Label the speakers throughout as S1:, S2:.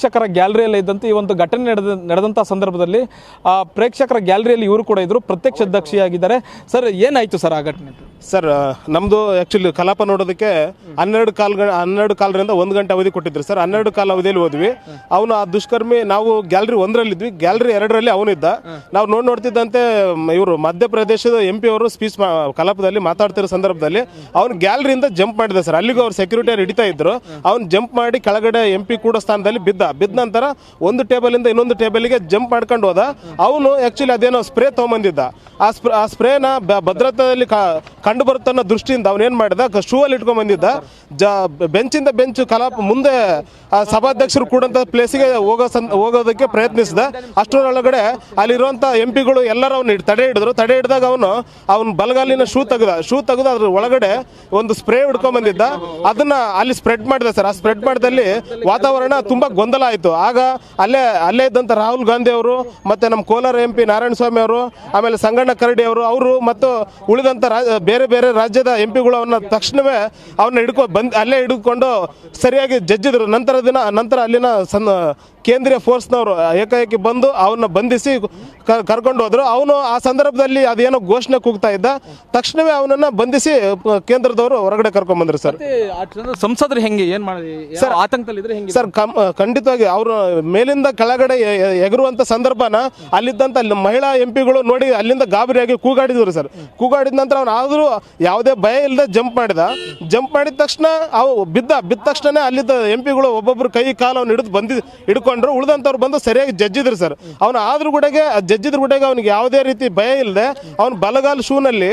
S1: ಪ್ರೇಕ್ಷಕರ ಗ್ಯಾಲರಿಯಲ್ಲಿ ಇದ್ದಂತೆ ಈ ಒಂದು ಘಟನೆ ನಡೆದಂಥ ಸಂದರ್ಭದಲ್ಲಿ ಪ್ರೇಕ್ಷಕರ ಗ್ಯಾಲರಿಯಲ್ಲಿ ಇವರು ಕೂಡ ಇದ್ರು, ಪ್ರತ್ಯಕ್ಷದರ್ಶಿಯಾಗಿದ್ದಾರೆ. ಸರ್, ಏನಾಯ್ತು ಸರ್ ಆ ಘಟನೆ?
S2: ಸರ್, ನಮ್ಮದು ಆ್ಯಕ್ಚುಲಿ ಕಲಾಪ ನೋಡೋದಕ್ಕೆ 12 1 ಗಂಟೆ ಅವಧಿ ಕೊಟ್ಟಿದ್ರು ಸರ್. 12 ಕಾಲ ಅವಧಿಯಲ್ಲಿ ಹೋದ್ವಿ. ಅವನು ಆ ದುಷ್ಕರ್ಮಿ, ನಾವು ಗ್ಯಾಲರಿ 1ರಲ್ಲಿದ್ವಿ, ಗ್ಯಾಲರಿ 2ರಲ್ಲಿ ಅವನಿದ್ದ. ನಾವು ನೋಡ್ತಿದ್ದಂತೆ ಇವರು ಮಧ್ಯಪ್ರದೇಶದ MP ಅವರು ಸ್ಪೀಚ್ ಕಲಾಪದಲ್ಲಿ ಮಾತಾಡ್ತಿರೋ ಸಂದರ್ಭದಲ್ಲಿ ಅವ್ನು ಗ್ಯಾಲರಿಯಿಂದ ಜಂಪ್ ಮಾಡಿದ ಸರ್. ಅಲ್ಲಿಗೂ ಅವ್ರು ಸೆಕ್ಯೂರಿಟಿಯರು ಹಿಡಿತಾ ಇದ್ರು. ಅವ್ನು ಜಂಪ್ ಮಾಡಿ ಕೆಳಗಡೆ MP ಕೂಡ ಸ್ಥಾನದಲ್ಲಿ ಬಿದ್ದ ನಂತರ ಒಂದು ಟೇಬಲಿಂದ ಇನ್ನೊಂದು ಟೇಬಲ್ಗೆ ಜಂಪ್ ಮಾಡ್ಕೊಂಡು ಹೋದ. ಅವನು ಆ್ಯಕ್ಚುಲಿ ಅದೇನೋ ಸ್ಪ್ರೇ ತೊಗೊಂಬಂದಿದ್ದ. ಆ ಸ್ಪ್ರೇನ ಭದ್ರತೆಯಲ್ಲಿ ಕಂಡು ಬರುತ್ತನ್ನೋ ದೃಷ್ಟಿಯಿಂದ ಅವನೇನು ಮಾಡಿದ, ಶೂ ಅಲ್ಲಿ ಇಟ್ಕೊಂಡ್ ಬಂದಿದ್ದ. ಬೆಂಚಿಂದ ಬೆಂಚ್ ಕಲಾಪ ಮುಂದೆ ಸಭಾಧ್ಯಕ್ಷರು ಕೂಡಂತ ಪ್ಲೇಸಿಗೆ ಹೋಗೋದಕ್ಕೆ ಪ್ರಯತ್ನಿಸಿದ. ಅಷ್ಟರೊಳಗಡೆ ಅಲ್ಲಿರುವಂಥ MP ಗಳು ಎಲ್ಲರೂ ಅವ್ನು ತಡೆ ಹಿಡಿದಾಗ ಅವನು ಬಲಗಾಲಿನ ಶೂ ತೆಗೆದು ಅದ್ರ ಒಳಗಡೆ ಒಂದು ಸ್ಪ್ರೇ ಹಿಡ್ಕೊಂಡ್ ಬಂದಿದ್ದ. ಅದನ್ನ ಅಲ್ಲಿ ಸ್ಪ್ರೆಡ್ ಮಾಡಿದೆ ಸರ್. ಆ ಸ್ಪ್ರೆಡ್ ಮಾಡಿದಲ್ಲಿ ವಾತಾವರಣ ತುಂಬಾ ಗೊಂದಲ ಆಯಿತು. ಆಗ ಅಲ್ಲೇ ಇದ್ದಂಥ ರಾಹುಲ್ ಗಾಂಧಿ ಅವರು, ಮತ್ತೆ ನಮ್ಮ ಕೋಲಾರ MP ನಾರಾಯಣಸ್ವಾಮಿ ಅವರು, ಆಮೇಲೆ ಸಂಗಣ್ಣ ಕರಡಿ ಅವರು ಮತ್ತು ಉಳಿದಂಥ ಬೇರೆ ಬೇರೆ ರಾಜ್ಯದ MP ಗಳು ತಕ್ಷಣವೇ ಅಲ್ಲೇ ಹಿಡ್ಕೊಂಡು ಸರಿಯಾಗಿ ಜಜ್ಜಿದ್ರು. ನಂತರ ಅಲ್ಲಿನ ಕೇಂದ್ರೀಯ ಫೋರ್ಸ್ನವರು ಏಕಾಏಕಿ ಬಂದು ಅವನ್ನ ಬಂಧಿಸಿ ಕರ್ಕೊಂಡು ಹೋದ್ರು. ಅವನು ಆ ಸಂದರ್ಭದಲ್ಲಿ ಅದೇನೋ ಘೋಷಣೆ ಕೂಗ್ತಾ ಇದ್ದ. ತಕ್ಷಣವೇ ಅವನನ್ನ ಬಂಧಿಸಿ ಕೇಂದ್ರದವರು ಹೊರಗಡೆ ಕರ್ಕೊಂಡ್ ಬಂದ್ರು ಸರ್.
S1: ಸಂಸದರು ಹೆಂಗೆ ಏನ್ ಮಾಡಿದ್ರಿ ಸರ್? ಆತಂಕದಲ್ಲಿದ್ರೆ ಹೆಂಗೆ ಸರ್?
S2: ಖಂಡಿತವಾಗಿ ಅವರು ಮೇಲಿಂದ ಕೆಳಗಡೆ ಎಗರುವಂತ ಸಂದರ್ಭನ ಅಲ್ಲಿದ್ದಂತ ಮಹಿಳಾ MP ಗಳು ನೋಡಿ ಅಲ್ಲಿಂದ ಗಾಬರಿಯಾಗಿ ಕೂಗಾಡಿದ್ರು ಸರ್. ಕೂಗಾಡಿದ ನಂತರ ಅವನು ಆದ್ರೂ ಯಾವುದೇ ಭಯ ಇಲ್ಲದೆ ಜಂಪ್ ಮಾಡಿದ ತಕ್ಷಣ ಬಿದ್ದ ತಕ್ಷಣ ಅಲ್ಲಿದ್ದ MP ಗಳು ಒಬ್ಬೊಬ್ರು ಕೈ ಕಾಲು ಅವ್ನು ಹಿಡ್ಕೊಂಡ್ರು. ಉಳಿದಂಥವ್ರು ಬಂದು ಸರಿಯಾಗಿ ಜಜ್ಜಿದ್ರು ಸರ್. ಅವನು ಆದ್ರೂ ಕೂಡ ಜಜ್ಜಿದ್ರ ಗುಡೆಗೆ ಅವನಿಗೆ ಯಾವುದೇ ರೀತಿ ಭಯ ಇಲ್ಲದೆ ಅವನು ಬಲಗಾಲ್ ಶೂನಲ್ಲಿ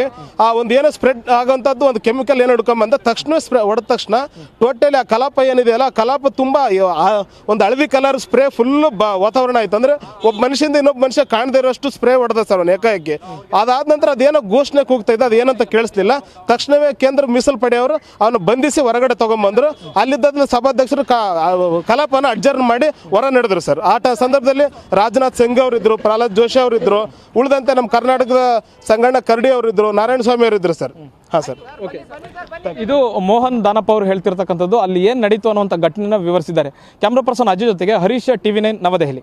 S2: ಒಂದು ಏನೋ ಸ್ಪ್ರೆಡ್ ಆಗೋಂಥದ್ದು ಒಂದು ಕೆಮಿಕಲ್ ಏನೋ ಹಿಡ್ಕೊಂಬಂದ ತಕ್ಷಣ ಹೊಡೆದ ತಕ್ಷಣ ಟೋಟಲಿ ಆ ಕಲಾಪ ಏನಿದೆಯಲ್ಲ, ಕಲಾಪ ತುಂಬಾ ಒಂದು ಹಳದಿ ಕಲರ್ ಸ್ಪ್ರೇ ಫುಲ್ ವಾತಾವರಣ ಆಯ್ತು. ಅಂದ್ರೆ ಒಬ್ಬ ಮನುಷ್ಯದಿಂದ ಇನ್ನೊಬ್ಬ ಮನುಷ್ಯ ಕಾಣದೇ ಇರೋಷ್ಟು ಸ್ಪ್ರೇ ಹೊಡೆದ ಸರ್ ಅವನು ಏಕಾಏಕಿ. ಅದಾದ ನಂತರ ಅದೇನೋ ಘೋಷಣೆ ಕೂಗ್ತಾ ಇದ್ದ, ಅದೇನಂತ ಕೇಳಿಸ್ಲಿಲ್ಲ. ತಕ್ಷಣವೇ ಕೇಂದ್ರ ಮೀಸಲು ಪಡೆಯವರು ಅವನು ಬಂಧಿಸಿ ಹೊರಗಡೆ ತಗೊಂಡ್ಬಂದ್ರು. ಅಲ್ಲಿದ್ದ ಸಭಾಧ್ಯಕ್ಷರು ಕಲಾಪನ ಅಡ್ಜರ್ನ್ ಮಾಡಿ ಹೊರ ನಡೆದ್ರು ಸರ್. ಆ ಸಂದರ್ಭದಲ್ಲಿ ರಾಜನಾಥ್ ಸಿಂಗ್ ಅವರಿದ್ರು, ಪ್ರಹ್ಲಾದ್ ಜೋಶಿ ಅವರಿದ್ರು, ಉಳಿದಂತೆ ನಮ್ಮ ಕರ್ನಾಟಕದ ಸಂಗಣ್ಣ ಕರಡಿ ಅವರಿದ್ರು, ನಾರಾಯಣಸ್ವಾಮಿ ಅವರಿದ್ರು ಸರ್. ಹಾಂ ಸರ್.
S1: ಇದು ಮೋಹನ್ ದಾನಪ್ಪ ಅವರು ಹೇಳ್ತಿರ್ತಕ್ಕಂಥದ್ದು. ಅಲ್ಲಿ ಏನು ನಡೀತು ಅನ್ನುವಂಥ ಘಟನೆನ ವಿವರಿಸಿದ್ದಾರೆ. ಕ್ಯಾಮ್ರಾ ಪರ್ಸನ್ ಅಜಯ್ ಜೊತೆಗೆ ಹರೀಶ್, TV9 ನವದೆಹಲಿ.